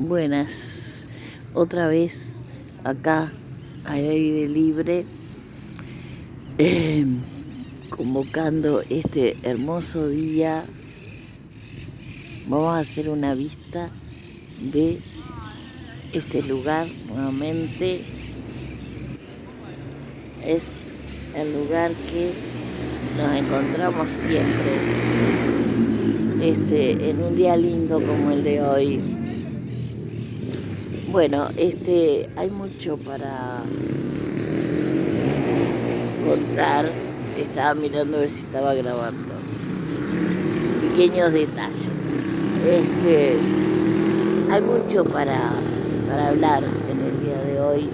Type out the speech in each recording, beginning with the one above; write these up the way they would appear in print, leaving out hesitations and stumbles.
Buenas, otra vez acá al aire libre, eh, convocando este hermoso día. Vamos a hacer una vista de este lugar nuevamente. Es el lugar que nos encontramos siempre, en un día lindo como el de hoy. Bueno, hay mucho para contar. Estaba mirando a ver si estaba grabando. Pequeños detalles. Hay mucho para hablar en el día de hoy.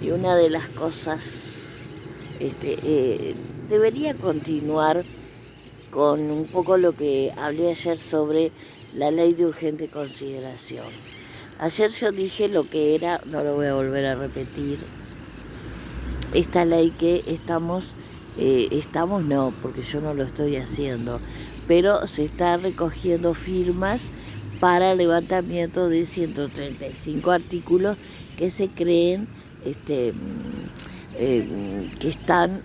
Y una de las cosas, debería continuar con un poco lo que hablé ayer sobre la ley de urgente consideración. Ayer yo dije lo que era, no lo voy a volver a repetir. Esta ley que estamos no, porque yo no lo estoy haciendo, pero se está recogiendo firmas para el levantamiento de 135 artículos que se creen que están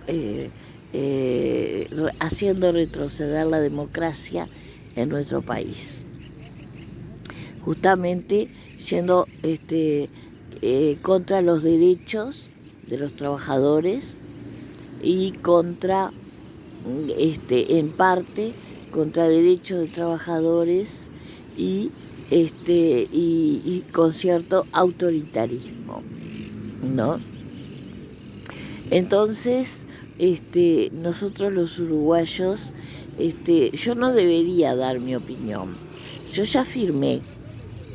haciendo retroceder la democracia en nuestro país. Justamente siendo contra los derechos de los trabajadores y contra, en parte, contra derechos de trabajadores y con cierto autoritarismo, ¿no? Entonces, nosotros los uruguayos, yo no debería dar mi opinión. Yo ya firmé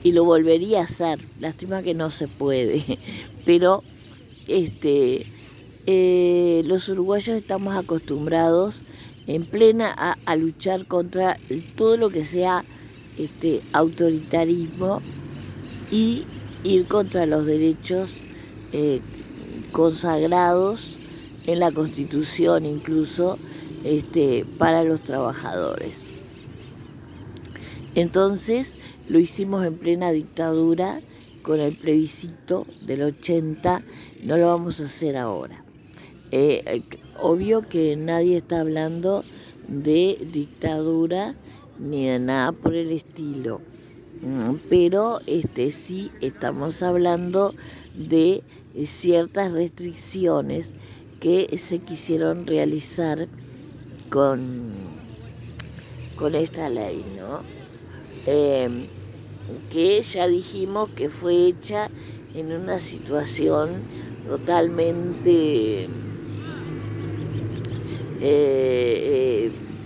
y lo volvería a hacer. Lástima que no se puede, pero los uruguayos estamos acostumbrados en plena a luchar contra todo lo que sea autoritarismo y ir contra los derechos consagrados en la Constitución, incluso para los trabajadores. Entonces lo hicimos en plena dictadura con el plebiscito del 80, no lo vamos a hacer ahora. Obvio que nadie está hablando de dictadura ni de nada por el estilo, pero sí estamos hablando de ciertas restricciones que se quisieron realizar con esta ley, ¿no? Que ya dijimos que fue hecha en una situación totalmente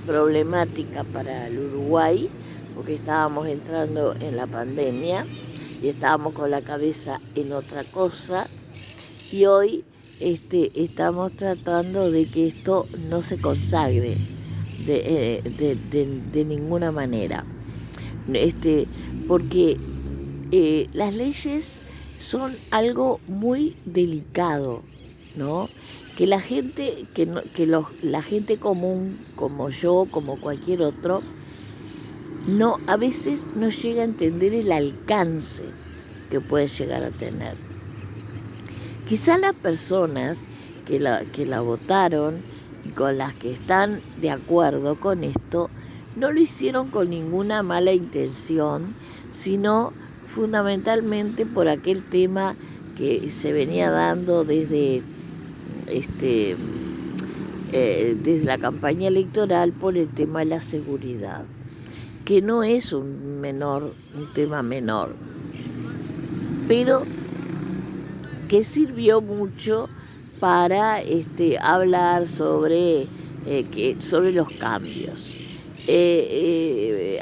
problemática para el Uruguay, porque estábamos entrando en la pandemia y estábamos con la cabeza en otra cosa, y hoy estamos tratando de que esto no se consagre de ninguna manera, porque las leyes son algo muy delicado, ¿no? Que la gente, la gente común, como yo, como cualquier otro, a veces no llega a entender el alcance que puede llegar a tener. Quizá las personas que la votaron y con las que están de acuerdo con esto no lo hicieron con ninguna mala intención, sino fundamentalmente por aquel tema que se venía dando desde la campaña electoral, por el tema de la seguridad, que no es un tema menor, pero que sirvió mucho para hablar sobre los cambios.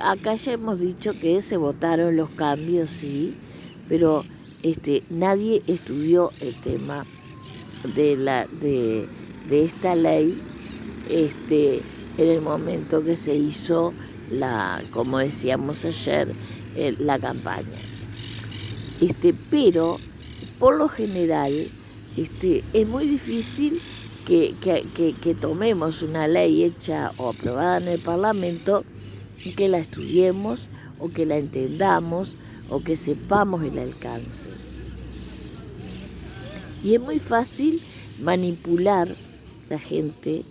Acá ya hemos dicho que se votaron los cambios, sí, pero nadie estudió el tema de esta ley en el momento que se hizo como decíamos ayer, la campaña. Pero por lo general es muy difícil que tomemos una ley hecha o aprobada en el Parlamento y que la estudiemos o que la entendamos o que sepamos el alcance. Y es muy fácil manipular la gente,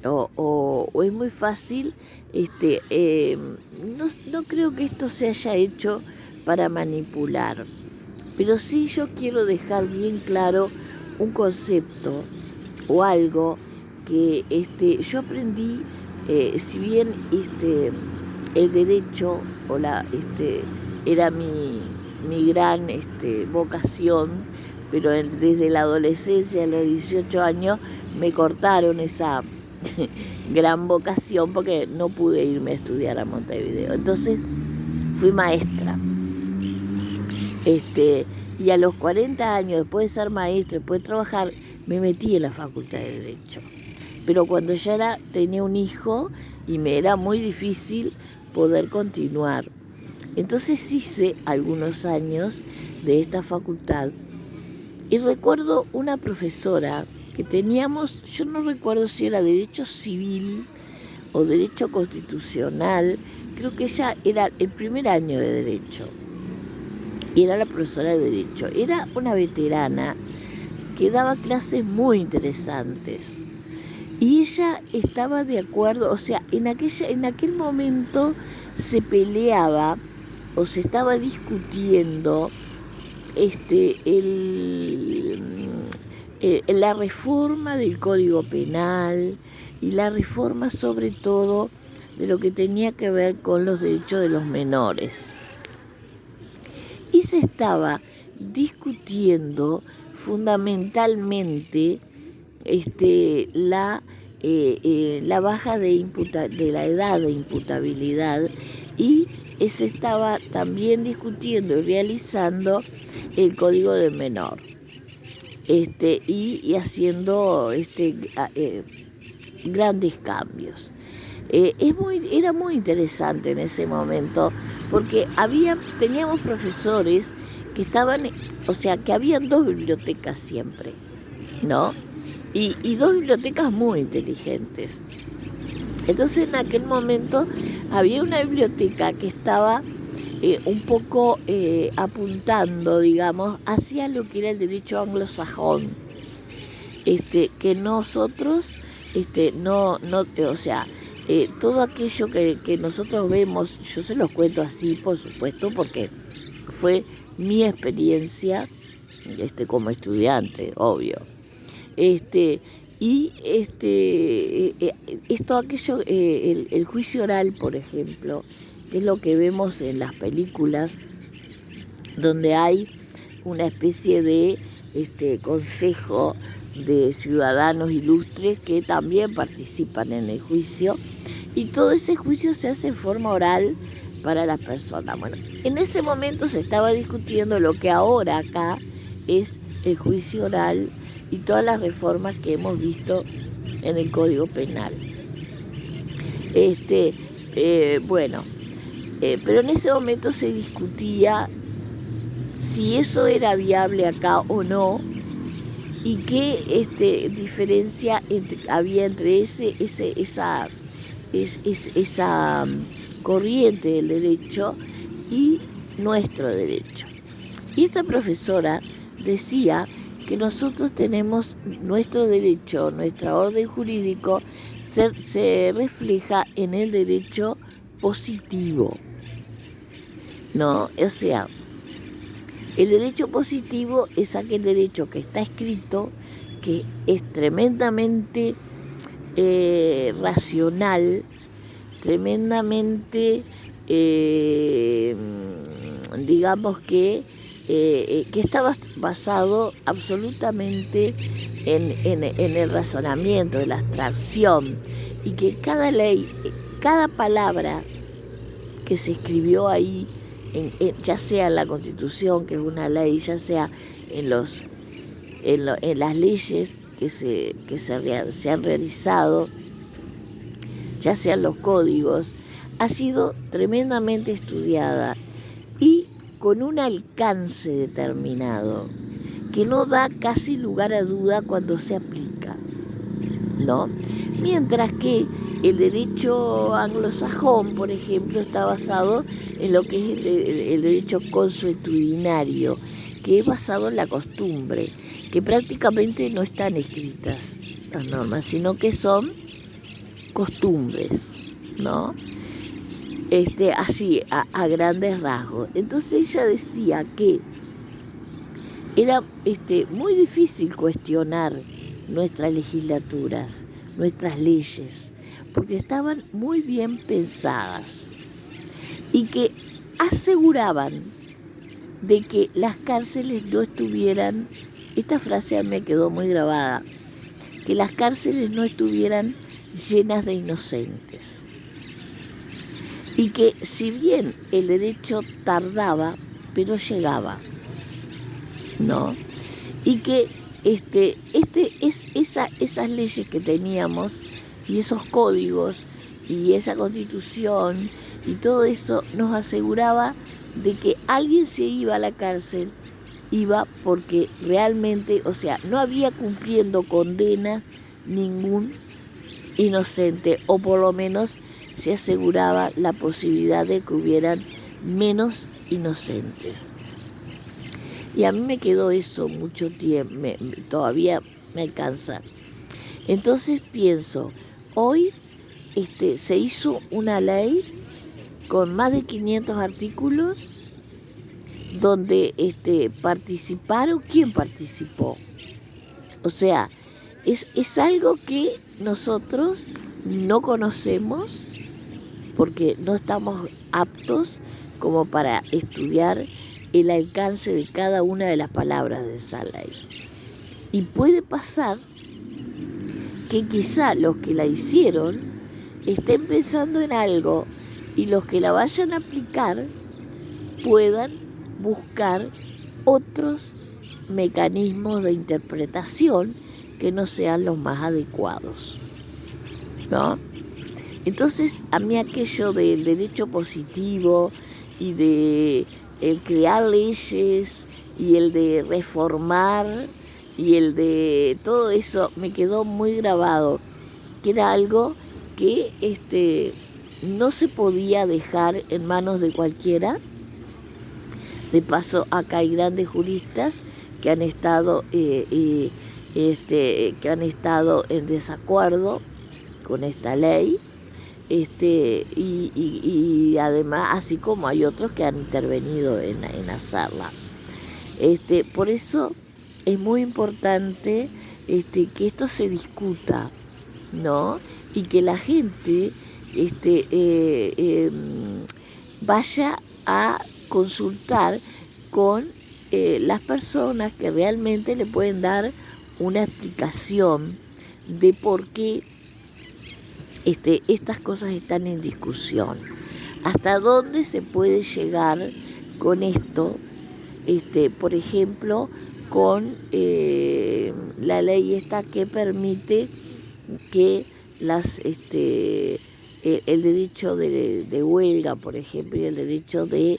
o es muy fácil, no creo que esto se haya hecho para manipular, pero sí yo quiero dejar bien claro un concepto o algo que yo aprendí, si bien el derecho era mi gran vocación, pero desde la adolescencia, a los 18 años, me cortaron esa gran vocación porque no pude irme a estudiar a Montevideo. Entonces fui maestra. Y a los 40 años, después de ser maestra, después de trabajar, me metí en la Facultad de Derecho. Pero cuando ya tenía un hijo y me era muy difícil poder continuar. Entonces hice algunos años de esta facultad y recuerdo una profesora que teníamos, yo no recuerdo si era Derecho Civil o Derecho Constitucional, creo que ella era el primer año de Derecho. Y era la profesora de Derecho. Era una veterana que daba clases muy interesantes. Y ella estaba de acuerdo, o sea, en aquel momento se peleaba o se estaba discutiendo la reforma del Código Penal y la reforma sobre todo de lo que tenía que ver con los derechos de los menores. Y se estaba discutiendo fundamentalmente la baja de la edad de imputabilidad, y se estaba también discutiendo y realizando el Código del Menor, y haciendo grandes cambios. Era muy interesante en ese momento porque teníamos profesores que estaban, o sea, que habían dos bibliotecas siempre, ¿no? Y dos bibliotecas muy inteligentes. Entonces en aquel momento había una biblioteca que estaba un poco apuntando, digamos, hacia lo que era el derecho anglosajón, que nosotros o sea, todo aquello que nosotros vemos, yo se los cuento así, por supuesto, porque fue mi experiencia como estudiante, obvio. Esto, aquello, el juicio oral, por ejemplo, que es lo que vemos en las películas, donde hay una especie de consejo de ciudadanos ilustres que también participan en el juicio, y todo ese juicio se hace en forma oral para las personas. Bueno, en ese momento se estaba discutiendo lo que ahora acá es el juicio oral y todas las reformas que hemos visto en el Código Penal. Pero en ese momento se discutía si eso era viable acá o no, y qué diferencia había entre esa corriente del derecho y nuestro derecho. Y esta profesora decía que nosotros tenemos nuestro derecho, nuestra orden jurídico se refleja en el derecho positivo, ¿no? O sea, el derecho positivo es aquel derecho que está escrito, que es tremendamente racional, tremendamente, digamos que está basado absolutamente en el razonamiento, en la abstracción, y que cada ley, cada palabra que se escribió ahí, ya sea en la Constitución, que es una ley, ya sea en las leyes que se han realizado, ya sean los códigos, ha sido tremendamente estudiada y con un alcance determinado que no da casi lugar a duda cuando se aplica, ¿no? Mientras que el derecho anglosajón, por ejemplo, está basado en lo que es el derecho consuetudinario, que es basado en la costumbre, que prácticamente no están escritas las normas, sino que son costumbres, ¿no? Así, a grandes rasgos. Entonces ella decía que era muy difícil cuestionar nuestras legislaturas, nuestras leyes, porque estaban muy bien pensadas y que aseguraban de que las cárceles no estuvieran, esta frase me quedó muy grabada, que las cárceles no estuvieran llenas de inocentes. Y que si bien el derecho tardaba, pero llegaba, ¿no? Y que esas leyes que teníamos y esos códigos y esa constitución y todo eso nos aseguraba de que alguien se iba a la cárcel, iba porque realmente, o sea, no había cumpliendo condena ningún inocente, o por lo menos se aseguraba la posibilidad de que hubieran menos inocentes. Y a mí me quedó eso mucho tiempo, todavía me alcanza. Entonces pienso, hoy se hizo una ley con más de 500 artículos donde participaron. ¿Quién participó? O sea, es algo que nosotros no conocemos porque no estamos aptos como para estudiar el alcance de cada una de las palabras de esa ley. Y puede pasar que quizá los que la hicieron estén pensando en algo y los que la vayan a aplicar puedan buscar otros mecanismos de interpretación que no sean los más adecuados, ¿no? Entonces, a mí aquello del derecho positivo y de el crear leyes y el de reformar y el de todo eso me quedó muy grabado, que era algo que no se podía dejar en manos de cualquiera. De paso, acá hay grandes juristas que han estado que han estado en desacuerdo con esta ley. Y además, así como hay otros que han intervenido en hacerla. Por eso es muy importante que esto se discuta, ¿no? Y que la gente vaya a consultar con las personas que realmente le pueden dar una explicación de por qué estas cosas están en discusión. ¿Hasta dónde se puede llegar con esto? Por ejemplo, con la ley esta que permite que el derecho de huelga, por ejemplo, y el derecho de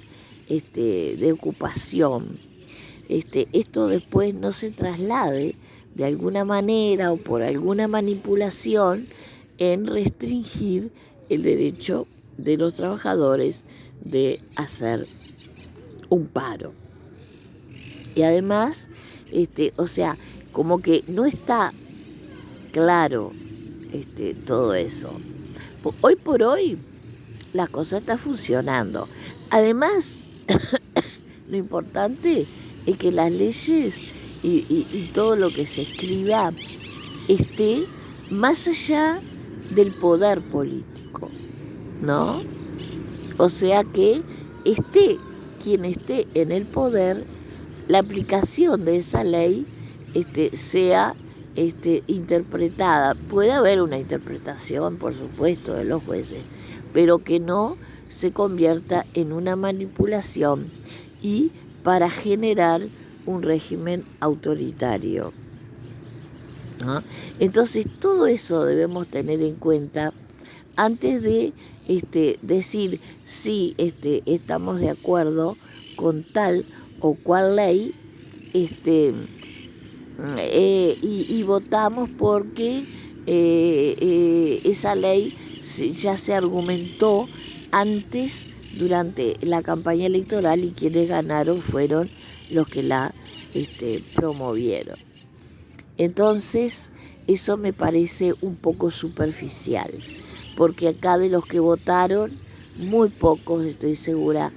ocupación, esto después no se traslade de alguna manera o por alguna manipulación en restringir el derecho de los trabajadores de hacer un paro. Y además, o sea, como que no está claro todo eso. Hoy por hoy la cosa está funcionando. Además, lo importante es que las leyes y todo lo que se escriba esté más allá del poder político, ¿no? O sea que quien esté en el poder, la aplicación de esa ley sea interpretada. Puede haber una interpretación, por supuesto, de los jueces, pero que no se convierta en una manipulación y para generar un régimen autoritario, ¿no? Entonces, todo eso debemos tener en cuenta antes de decir si estamos de acuerdo con tal o cual ley y votamos porque esa ley ya se argumentó antes durante la campaña electoral y quienes ganaron fueron los que la promovieron. Entonces, eso me parece un poco superficial, porque acá de los que votaron, muy pocos, estoy segura,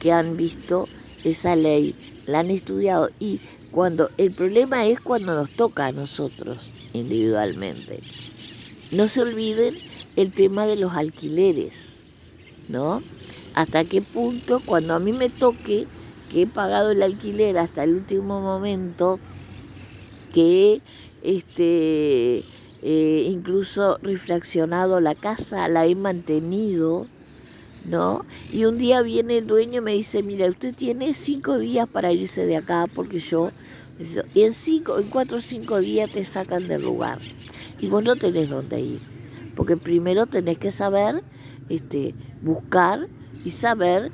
que han visto esa ley, la han estudiado, y el problema es cuando nos toca a nosotros individualmente. No se olviden el tema de los alquileres, ¿no? Hasta qué punto, cuando a mí me toque, que he pagado el alquiler hasta el último momento, que incluso refraccionado la casa, la he mantenido, ¿no? Y un día viene el dueño y me dice, mira, usted tiene 5 días para irse de acá, porque y en 4 o 5 días te sacan del lugar. Y vos no tenés dónde ir, porque primero tenés que saber, buscar y saber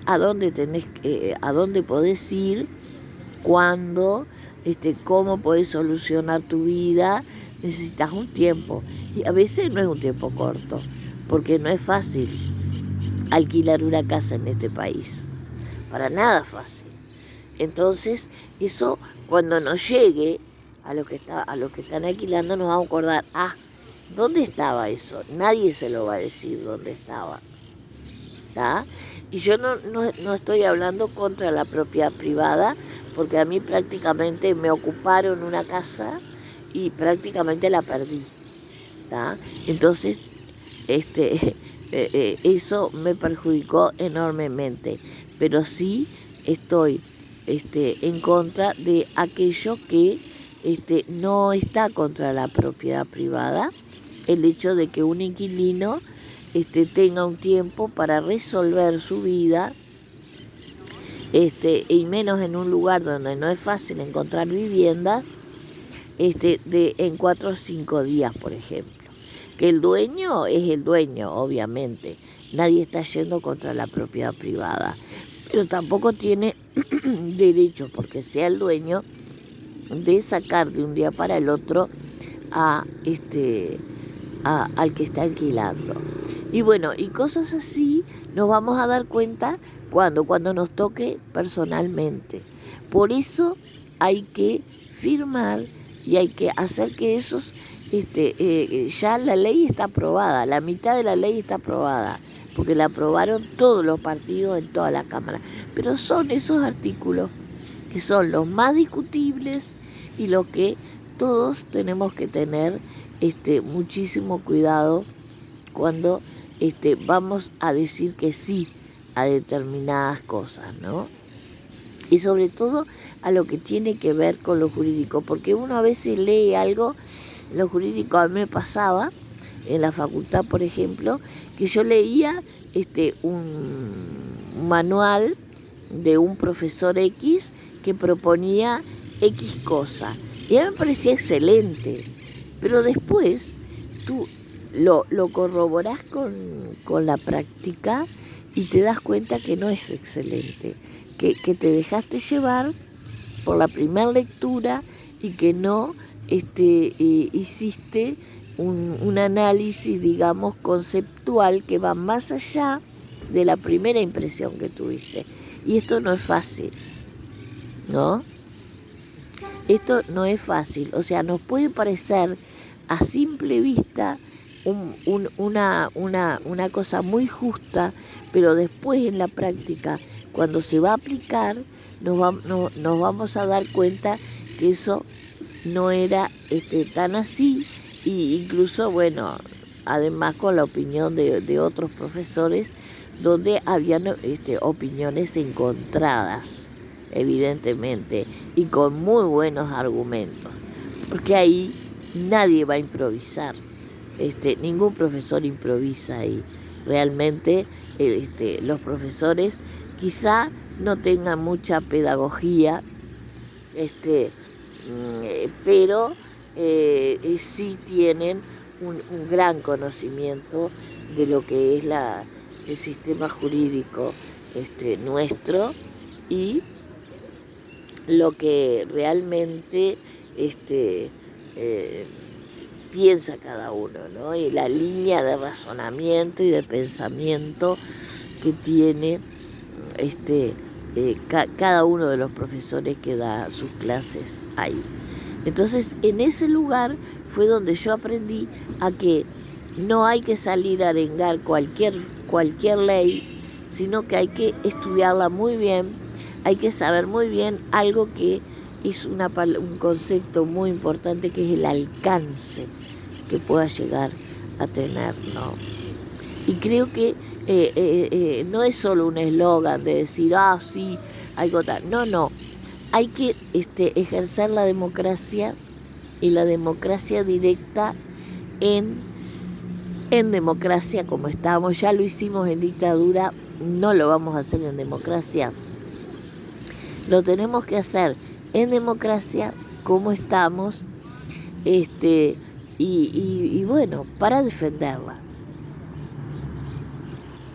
a dónde podés ir, cuándo, cómo podés solucionar tu vida. Necesitas un tiempo, y a veces no es un tiempo corto, porque no es fácil alquilar una casa en este país, para nada fácil. Entonces, eso cuando nos llegue a los que están alquilando, nos vamos a acordar, ¿dónde estaba eso? Nadie se lo va a decir dónde estaba, ¿tá? Y yo no estoy hablando contra la propiedad privada, porque a mí prácticamente me ocuparon una casa y prácticamente la perdí, ¿tá? Entonces, eso me perjudicó enormemente, pero sí estoy en contra de aquello que no está contra la propiedad privada, el hecho de que un inquilino tenga un tiempo para resolver su vida, y menos en un lugar donde no es fácil encontrar vivienda, en 4 o 5 días, por ejemplo. Que el dueño es el dueño, obviamente. Nadie está yendo contra la propiedad privada, pero tampoco tiene derecho, porque sea el dueño, de sacar de un día para el otro al que está alquilando. Y bueno, y cosas así nos vamos a dar cuenta cuando nos toque personalmente. Por eso hay que firmar y hay que hacer que esos, ya la ley está aprobada, la mitad de la ley está aprobada, porque la aprobaron todos los partidos en toda la Cámara. Pero son esos artículos que son los más discutibles y los que todos tenemos que tener muchísimo cuidado cuando vamos a decir que sí a determinadas cosas, ¿no? Y sobre todo a lo que tiene que ver con lo jurídico, porque uno a veces lee algo, lo jurídico. A mí me pasaba en la facultad, por ejemplo, que yo leía un manual de un profesor X que proponía X cosa, y a mí me parecía excelente, pero después tú lo corroborás con la práctica y te das cuenta que no es excelente, que te dejaste llevar por la primera lectura y que no hiciste un análisis, digamos, conceptual que va más allá de la primera impresión que tuviste. Y esto no es fácil, ¿no? Esto no es fácil. O sea, nos puede parecer a simple vista una cosa muy justa, pero después en la práctica, cuando se va a aplicar, nos vamos a dar cuenta que eso no era tan así, y incluso, bueno, además con la opinión de otros profesores, donde habían opiniones encontradas, evidentemente, y con muy buenos argumentos, porque ahí nadie va a improvisar, ningún profesor improvisa ahí. Realmente los profesores quizá no tengan mucha pedagogía, pero sí tienen un gran conocimiento de lo que es el sistema jurídico nuestro, y lo que realmente piensa cada uno, ¿no? Y la línea de razonamiento y de pensamiento que tiene cada uno de los profesores que da sus clases ahí. Entonces, en ese lugar fue donde yo aprendí a que no hay que salir a arengar cualquier ley, sino que hay que estudiarla muy bien, hay que saber muy bien algo que es un concepto muy importante, que es el alcance que pueda llegar a tener, ¿no? Y creo que no es solo un eslogan de decir, sí, hay que votar. No, hay que ejercer la democracia, y la democracia directa en democracia como estamos. Ya lo hicimos en dictadura, no lo vamos a hacer en democracia. Lo tenemos que hacer en democracia como estamos, y bueno, para defenderla.